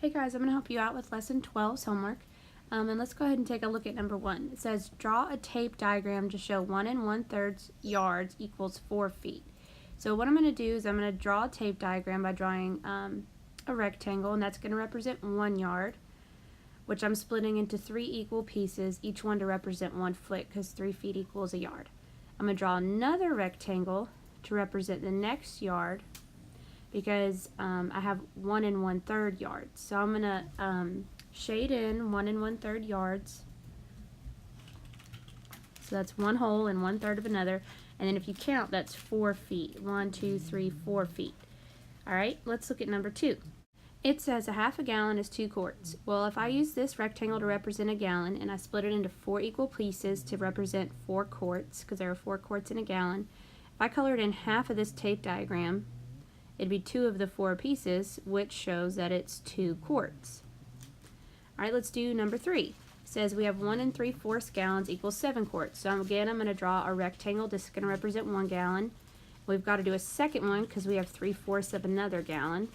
Hey guys, I'm going to help you out with lesson 12's homework. And let's go ahead and take a look at number 1. It says, draw a tape diagram to show 1 1/3 yards equals 4 feet. So what I'm going to do is I'm going to draw a tape diagram by drawing a rectangle, and that's going to represent 1 yard, which I'm splitting into 3 equal pieces, each one to represent 1 foot, because 3 feet equals a yard. I'm going to draw another rectangle to represent the next yard, because I have 1 1/3 yards. So I'm going to shade in 1 1/3 yards. So that's 1 whole and 1/3 of another. And then if you count, that's 4 feet. 1, 2, 3, 4 feet. Alright, let's look at number 2. It says a half a gallon is 2 quarts. Well, if I use this rectangle to represent a gallon and I split it into 4 equal pieces to represent 4 quarts, because there are 4 quarts in a gallon, if I colored in half of this tape diagram, it'd be 2 of the 4 pieces, which shows that it's 2 quarts. Alright, let's do number 3. It says we have 1 3/4 gallons equals 7 quarts. So again, I'm going to draw a rectangle. This is going to represent 1 gallon. We've got to do a second one because we have 3/4 of another gallon.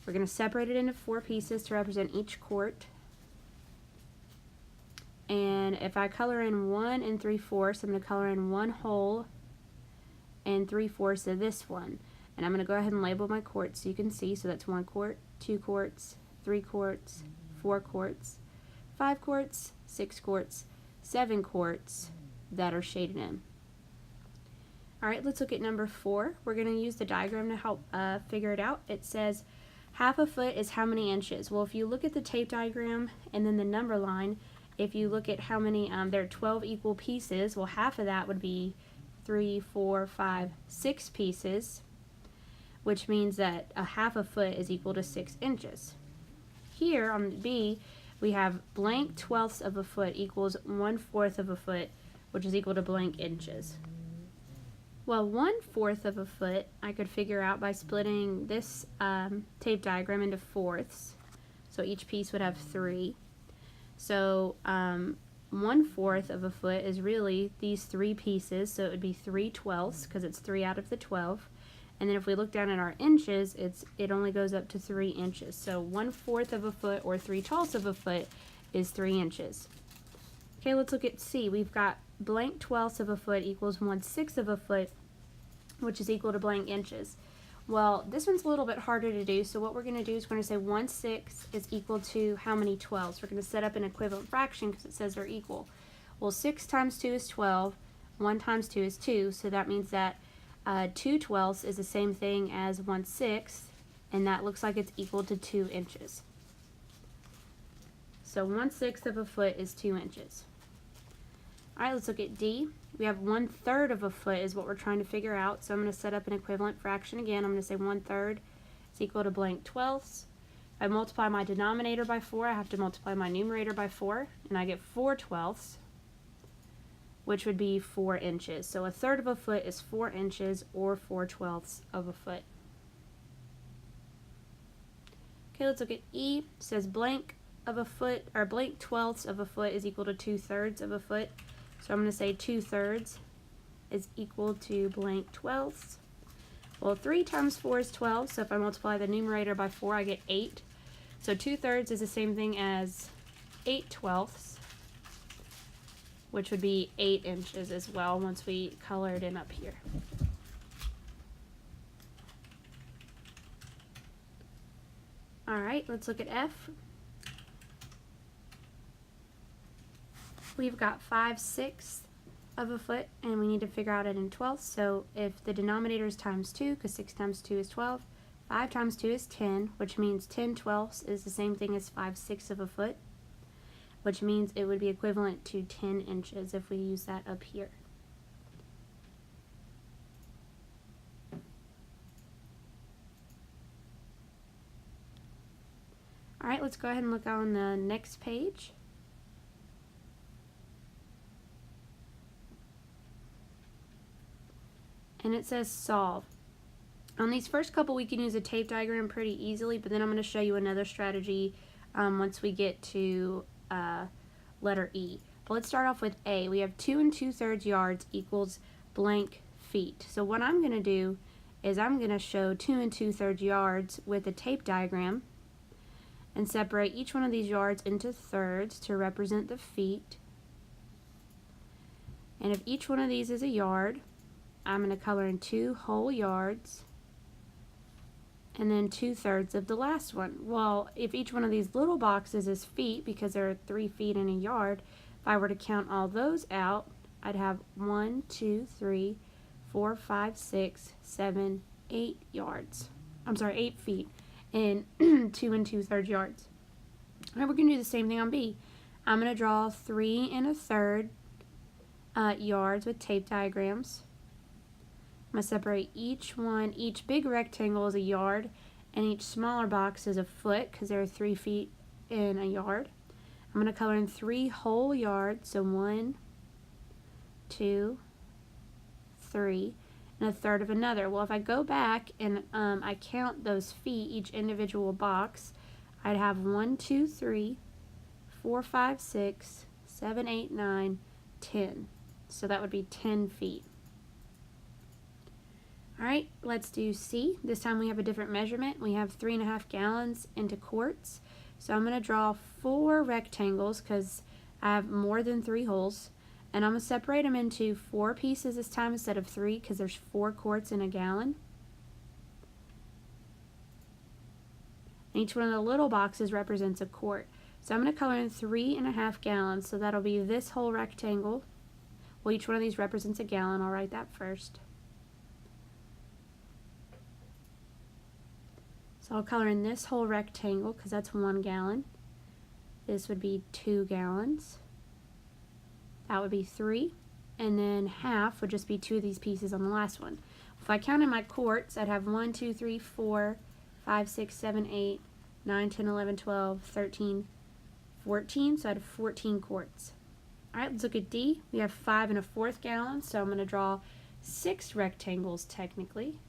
We're going to separate it into 4 pieces to represent each quart. And if I color in 1 3/4, I'm going to color in 1 whole and 3/4 of this one. And I'm going to go ahead and label my quarts so you can see. So that's 1 quart, 2 quarts, 3 quarts, 4 quarts, 5 quarts, 6 quarts, 7 quarts that are shaded in. Alright, let's look at number 4. We're going to use the diagram to help figure it out. It says half a foot is how many inches? Well, if you look at the tape diagram and then the number line, if you look at how many, there are 12 equal pieces, well, half of that would be 3, 4, 5, 6 pieces, which means that a half a foot is equal to 6 inches. Here on B, we have blank 12ths of a foot equals 1/4 of a foot, which is equal to blank inches. Well, 1/4 of a foot I could figure out by splitting this tape diagram into fourths. So each piece would have 3. So 1/4 of a foot is really these 3 pieces, so it would be 3/12 because it's 3 out of the 12. And then if we look down at our inches, it only goes up to 3 inches. So 1/4 of a foot, or 3/12 of a foot, is 3 inches. Okay, let's look at C. We've got blank 12ths of a foot equals 1/6 of a foot, which is equal to blank inches. Well, this one's a little bit harder to do, so what we're going to do is we're going to say 1/6 is equal to how many 12ths? We're going to set up an equivalent fraction because it says they're equal. Well, 6 times 2 is 12, 1 times 2 is 2, so that means that 2/12 is the same thing as 1/6, and that looks like it's equal to 2 inches. So 1/6 of a foot is 2 inches. Alright, let's look at D. We have 1/3 of a foot is what we're trying to figure out, so I'm going to set up an equivalent fraction again. I'm going to say 1/3 is equal to blank 12ths. If I multiply my denominator by 4, I have to multiply my numerator by 4, and I get 4/12, which would be 4 inches. So 1/3 of a foot is 4 inches, or 4/12 of a foot. Okay, let's look at E. It says blank of a foot, or blank 12ths of a foot is equal to 2/3 of a foot. So I'm going to say 2/3 is equal to blank 12ths. Well, 3 times 4 is 12, so if I multiply the numerator by 4, I get 8. So 2/3 is the same thing as 8/12, which would be 8 inches as well once we color it in up here. Alright, let's look at F. We've got 5/6 of a foot, and we need to figure out it in 12ths. So if the denominator is times 2, because 6 times 2 is 12, 5 times 2 is 10, which means 10/12 is the same thing as 5/6 of a foot, which means it would be equivalent to 10 inches if we use that up here. Alright, let's go ahead and look on the next page. And it says solve. On these first couple, we can use a tape diagram pretty easily, but then I'm going to show you another strategy once we get to letter E. But let's start off with A. We have 2 2/3 yards equals blank feet. So what I'm going to do is I'm going to show 2 2/3 yards with a tape diagram, and separate each one of these yards into thirds to represent the feet. And if each one of these is a yard, I'm going to color in 2 whole yards and then 2/3 of the last one. Well, if each one of these little boxes is feet, because there are 3 feet in a yard, if I were to count all those out, I'd have 1, 2, 3, 4, 5, 6, 7, 8 yards. I'm sorry, 8 feet and 2 2/3 yards. All right, we're going to do the same thing on B. I'm going to draw 3 1/3 yards with tape diagrams. I'm going to separate each big rectangle is a yard, and each smaller box is a foot, because there are 3 feet in a yard. I'm going to color in 3 whole yards, so 1, 2, 3, and 1/3 of another. Well, if I go back and I count those feet, each individual box, I'd have 1, 2, 3, 4, 5, 6, 7, 8, 9, 10. So that would be 10 feet. Alright, let's do C. This time we have a different measurement. We have 3.5 gallons into quarts. So I'm going to draw 4 rectangles because I have more than 3 holes. And I'm going to separate them into 4 pieces this time instead of 3, because there's 4 quarts in a gallon. And each one of the little boxes represents a quart. So I'm going to color in 3.5 gallons. So that'll be this whole rectangle. Well, each one of these represents a gallon. I'll write that first. So I'll color in this whole rectangle because that's 1 gallon. This would be 2 gallons. That would be 3. And then half would just be 2 of these pieces on the last one. If I counted my quarts, I'd have 1, 2, 3, 4, 5, 6, 7, 8, 9, 10, 11, 12, 13, 14. So I'd have 14 quarts. Alright, let's look at D. We have 5 1/4 gallons, so I'm going to draw 6 rectangles technically.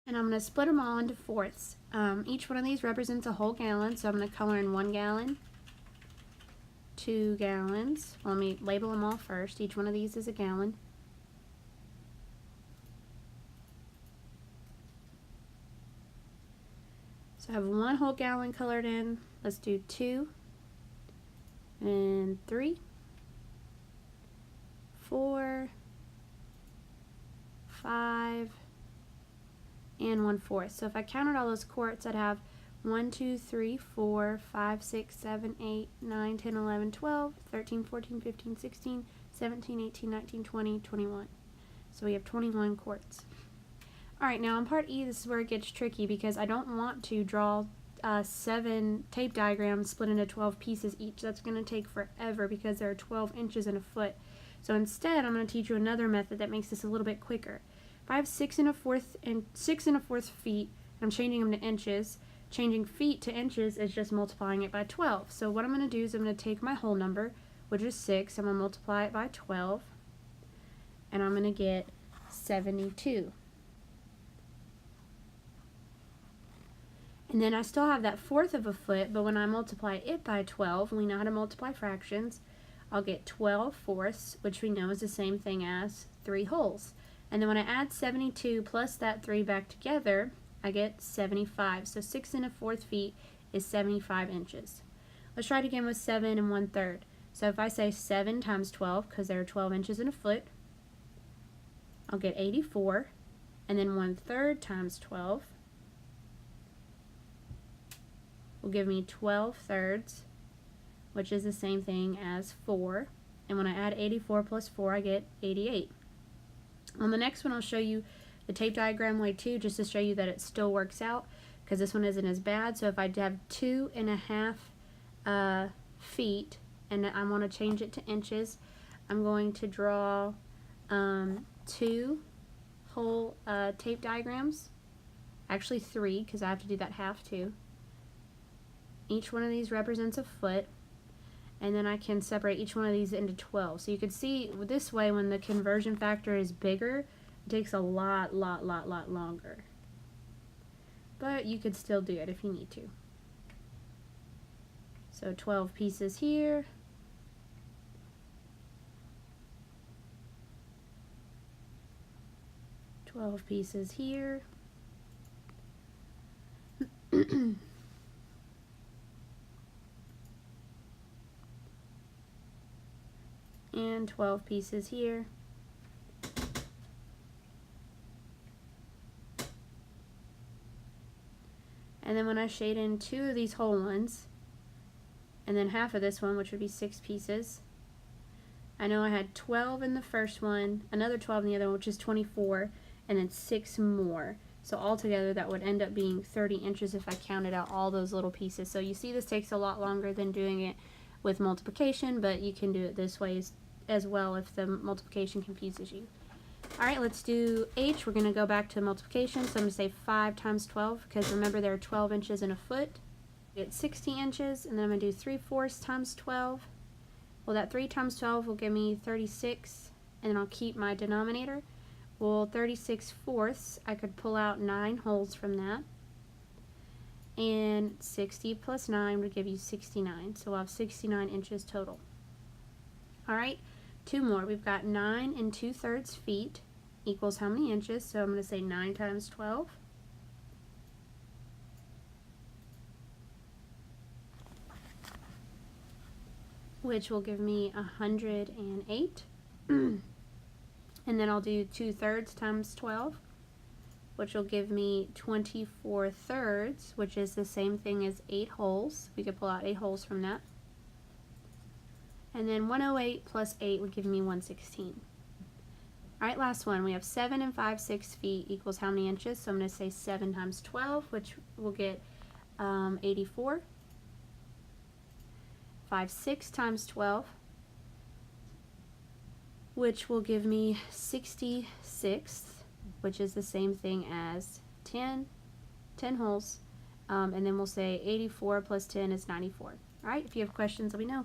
And I'm going to split them all into fourths. Each one of these represents a whole gallon, so I'm going to color in 1 gallon, 2 gallons. Well, let me label them all first. Each one of these is a gallon. So I have 1 whole gallon colored in. Let's do 2 and 3, 4, 5, and 1/4. So if I counted all those quarts, I'd have 1, 2, 3, 4, 5, 6, 7, 8, 9, 10, 11, 12, 13, 14, 15, 16, 17, 18, 19, 20, 21. So we have 21 quarts. Alright, now on part E, this is where it gets tricky because I don't want to draw 7 tape diagrams split into 12 pieces each. That's going to take forever because there are 12 inches in a foot. So instead, I'm going to teach you another method that makes this a little bit quicker. If I have 6 1/4 and 6 1/4 feet, and I'm changing them to inches, changing feet to inches is just multiplying it by 12. So what I'm going to do is I'm going to take my whole number, which is 6, I'm going to multiply it by 12, and I'm going to get 72. And then I still have that 1/4 of a foot, but when I multiply it by 12, we know how to multiply fractions, I'll get 12/4, which we know is the same thing as 3 holes. And then when I add 72 plus that 3 back together, I get 75. So 6 1/4 feet is 75 inches. Let's try it again with 7 1/3. So if I say 7 times 12, because there are 12 inches in a foot, I'll get 84. And then 1/3 times 12 will give me 12/3, which is the same thing as 4. And when I add 84 plus 4, I get 88. On the next one, I'll show you the tape diagram way too, just to show you that it still works out, because this one isn't as bad. So if I have 2.5 feet and I want to change it to inches, I'm going to draw 2 whole tape diagrams. Actually 3, because I have to do that half too. Each one of these represents a foot. And then I can separate each one of these into 12. So you can see this way, when the conversion factor is bigger, it takes a lot longer. But you could still do it if you need to. So 12 pieces here. Pieces here. And 12 pieces here. And then when I shade in 2 of these whole ones, and then half of this one, which would be 6 pieces, I know I had 12 in the first one, another 12 in the other one, which is 24, and then 6 more. So altogether that would end up being 30 inches if I counted out all those little pieces. So you see this takes a lot longer than doing it with multiplication, but you can do it this way as well if the multiplication confuses you. Alright, let's do H. We're going to go back to multiplication. So I'm going to say 5 times 12, because remember there are 12 inches in a foot. Get 60 inches, and then I'm going to do 3/4 times 12. Well, that 3 times 12 will give me 36, and then I'll keep my denominator. Well, 36/4, I could pull out 9 holes from that. And 60 plus 9 would give you 69. So we'll have 69 inches total. Alright, 2 more. We've got 9 2/3 feet equals how many inches? So I'm going to say 9 times 12. Which will give me 108. And then I'll do 2/3 times 12, which will give me 24/3, which is the same thing as 8 holes. We could pull out 8 holes from that. And then 108 plus 8 would give me 116. Alright, last one. We have 7 5/6 feet equals how many inches? So I'm going to say 7 times 12, which will get 84. 5/6 times 12, which will give me 66, which is the same thing as 10 holes, and then we'll say 84 plus 10 is 94. Alright, if you have questions, let me know.